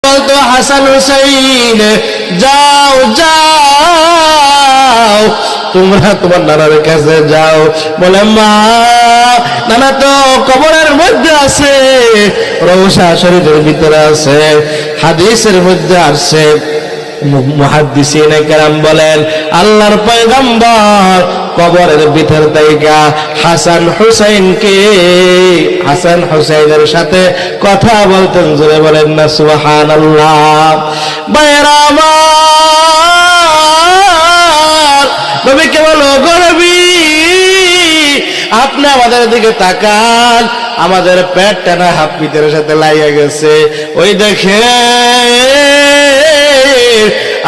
বলতো হাসান হুসাইন যাও যাও তোমরা তোমার নানার কাছে যাও। বলে মা নানা তো কবরের মধ্যে আছে, রওজা শরীফের ভিতরে আছে। হাদিসের মধ্যে আসছে, মুহাদ্দিসিনে কেরাম বলেন আল্লাহর পয়গম্বর কবরের ভিতর থেকে হাসান হুসাইনের সাথে কথা বলতেন। জোরে বলেন না সুবহানাল্লাহ। বাইরা আমার নবীকে বলো গো নবী আপনি আমাদের দিকে তাকান, আমাদের পেটটা না হাত পিতের সাথে লাগিয়ে গেছে। ওই দেখে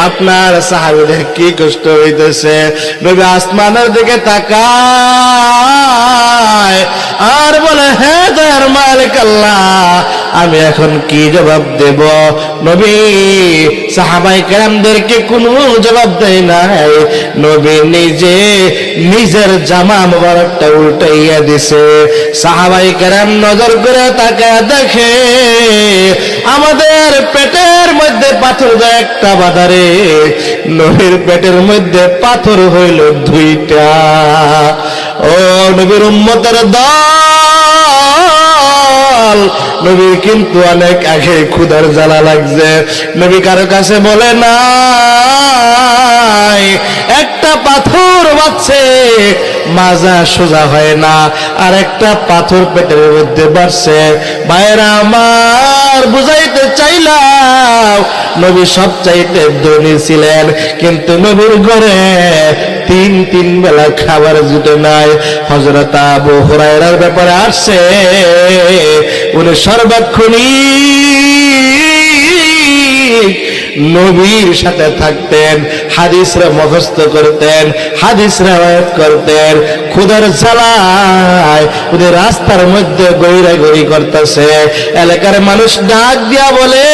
আপনার সাহাবীদের কি কষ্ট হইতেছে। নবী আসমানের দিকে তাকায় আর বলে হে দয়ার মালিক আল্লাহ আমি এখন কি জবাব দেব। নবী সাহাবায়ে কেরামদেরকে কোনো জবাব দেয় নাই। নবী নিজে নিজের জামা মোবারকটা উল্টাইয়া দিছে। সাহাবায়ে কেরাম নজর করে তাকায় দেখে আমাদের পেটের মধ্যে পাথর একটা বাঁধারে, নবীর পেটের মধ্যে পাথর হইল 2টা। ও নবীর উম্মতের দল, নবীর কিন্তু অনেক আগে ক্ষুধার জ্বালা লাগছে। নবী কারো কাছে বলে নাই, একটা পাথর বাজছে মাজা সোজা হয় না, আর একটা পাথর পেটের মধ্যে বাড়ছে। ভাইরা আমার বুঝাইতে চাইলাম নবী সবচাইতে ধনী ছিলেন, কিন্তু নবীর ঘরে তিন বেলা খাবার জুটে নাই। হযরত আবু হুরায়রার ব্যাপারে আসছে, উনি সর্বক্ষণই নবীর সাথে থাকতেন, হাদিসরা মুখস্থ করতেন, হাদিস রিওয়ায়াত করতেন। ক্ষুধার জ্বালায় উনি রাস্তার মধ্যে গড়াগড়ি করতেছে। এলাকার মানুষ ডাক দিয়া বলে